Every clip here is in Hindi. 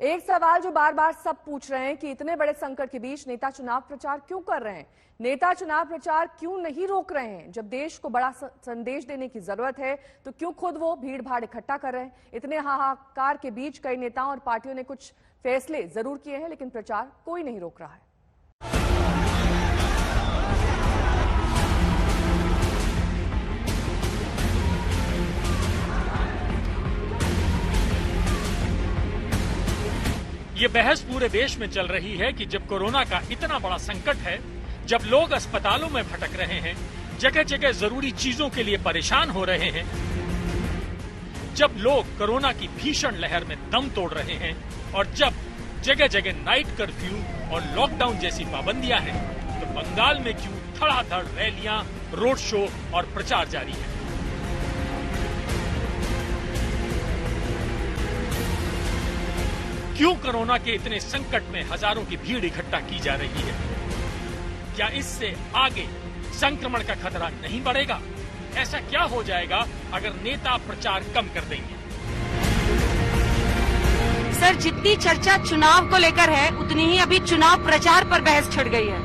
एक सवाल जो बार बार सब पूछ रहे हैं कि इतने बड़े संकट के बीच नेता चुनाव प्रचार क्यों कर रहे हैं? नेता चुनाव प्रचार क्यों नहीं रोक रहे हैं? जब देश को बड़ा संदेश देने की जरूरत है तो क्यों खुद वो भीड़ भाड़ इकट्ठा कर रहे हैं? इतने हाहाकार के बीच कई नेताओं और पार्टियों ने कुछ फैसले जरूर किए हैं, लेकिन प्रचार कोई नहीं रोक रहा है। ये बहस पूरे देश में चल रही है कि जब कोरोना का इतना बड़ा संकट है, जब लोग अस्पतालों में भटक रहे हैं, जगह जगह जरूरी चीजों के लिए परेशान हो रहे हैं, जब लोग कोरोना की भीषण लहर में दम तोड़ रहे हैं और जब जगह जगह नाइट कर्फ्यू और लॉकडाउन जैसी पाबंदियां हैं, तो बंगाल में क्यों धड़ाधड़ रैलियां, रोड शो और प्रचार जारी है। क्यों कोरोना के इतने संकट में हजारों की भीड़ इकट्ठा की जा रही है? क्या इससे आगे संक्रमण का खतरा नहीं बढ़ेगा? ऐसा क्या हो जाएगा अगर नेता प्रचार कम कर देंगे? सर, जितनी चर्चा चुनाव को लेकर है, उतनी ही अभी चुनाव प्रचार पर बहस छिड़ गई है।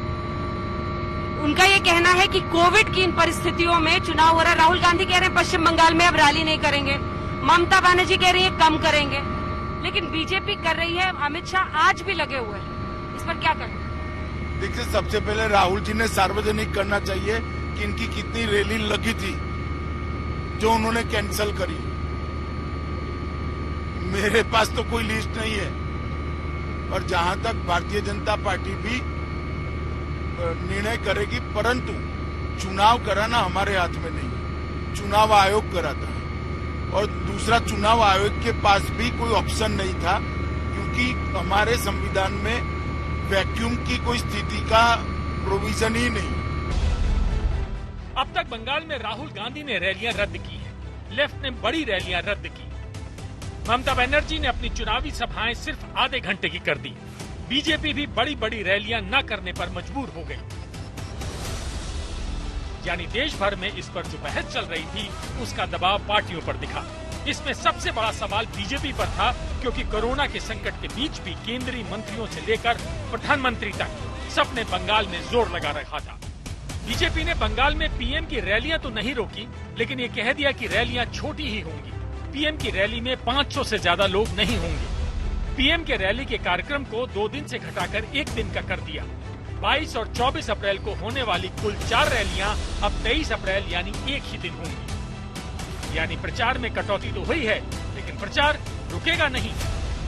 उनका ये कहना है कि कोविड की इन परिस्थितियों में चुनाव हो रहा है। राहुल गांधी कह रहे हैं पश्चिम बंगाल में अब रैली नहीं करेंगे, ममता बनर्जी कह रही है कम करेंगे, लेकिन बीजेपी कर रही है। अमित शाह आज भी लगे हुए हैं, इस पर क्या करें? देखिए, सबसे पहले राहुल जी ने सार्वजनिक करना चाहिए कि इनकी कितनी रैली लगी थी जो उन्होंने कैंसिल करी। मेरे पास तो कोई लिस्ट नहीं है। और जहां तक भारतीय जनता पार्टी भी निर्णय करेगी, परंतु चुनाव कराना हमारे हाथ में नहीं है, चुनाव आयोग कराता है। और दूसरा, चुनाव आयोग के पास भी कोई ऑप्शन नहीं था, क्योंकि हमारे संविधान में वैक्यूम की कोई स्थिति का प्रोविजन ही नहीं। अब तक बंगाल में राहुल गांधी ने रैलियां रद्द की हैं, लेफ्ट ने बड़ी रैलियां रद्द की, ममता बनर्जी ने अपनी चुनावी सभाएं सिर्फ आधे घंटे की कर दी, बीजेपी भी बड़ी बड़ी रैलियां न करने पर मजबूर हो गई। यानी देश भर में इस पर जो बहस चल रही थी, उसका दबाव पार्टियों पर दिखा। इसमें सबसे बड़ा सवाल बीजेपी पर था, क्योंकि कोरोना के संकट के बीच भी केंद्रीय मंत्रियों से लेकर प्रधानमंत्री तक सबने बंगाल में जोर लगा रखा था। बीजेपी ने बंगाल में पीएम की रैलियां तो नहीं रोकी, लेकिन ये कह दिया कि रैलियां छोटी ही होंगी। पीएम की रैली में 500 से ज्यादा लोग नहीं होंगे। पीएम के रैली के कार्यक्रम को 2 दिन से घटाकर 1 दिन का कर दिया। 22 और 24 अप्रैल को होने वाली कुल 4 रैलियां अब 23 अप्रैल यानी एक ही दिन होंगी। यानी प्रचार में कटौती तो हुई है, लेकिन प्रचार रुकेगा नहीं।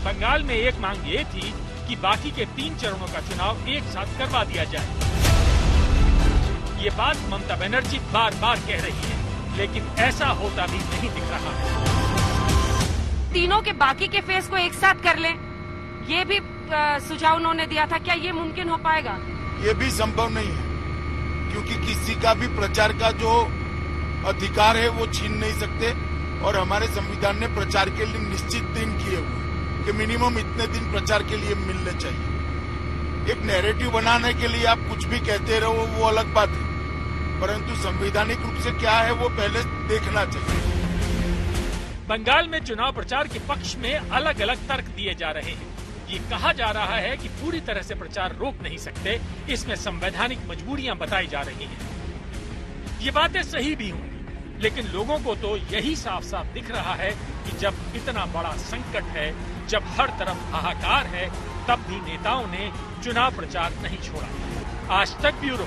बंगाल में एक मांग ये थी कि बाकी के 3 चरणों का चुनाव एक साथ करवा दिया जाए। ये बात ममता बनर्जी बार बार कह रही है, लेकिन ऐसा होता भी नहीं दिख रहा है। तीनों के बाकी के फेज को एक साथ कर लें, ये भी सुझाव उन्होंने दिया था। क्या ये मुमकिन हो पाएगा? ये भी संभव नहीं है, क्योंकि किसी का भी प्रचार का जो अधिकार है वो छीन नहीं सकते। और हमारे संविधान ने प्रचार के लिए निश्चित दिन किए हुए कि मिनिमम इतने दिन प्रचार के लिए मिलने चाहिए। एक नैरेटिव बनाने के लिए आप कुछ भी कहते रहो, वो अलग बात है, परंतु संवैधानिक रूप से क्या है वो पहले देखना चाहिए। बंगाल में चुनाव प्रचार के पक्ष में अलग अलग तर्क दिए जा रहे हैं। ये कहा जा रहा है कि पूरी तरह से प्रचार रोक नहीं सकते, इसमें संवैधानिक मजबूरियां बताई जा रही हैं। ये बातें सही भी होंगी, लेकिन लोगों को तो यही साफ साफ दिख रहा है कि जब इतना बड़ा संकट है, जब हर तरफ हाहाकार है, तब भी नेताओं ने चुनाव प्रचार नहीं छोड़ा। आज तक ब्यूरो।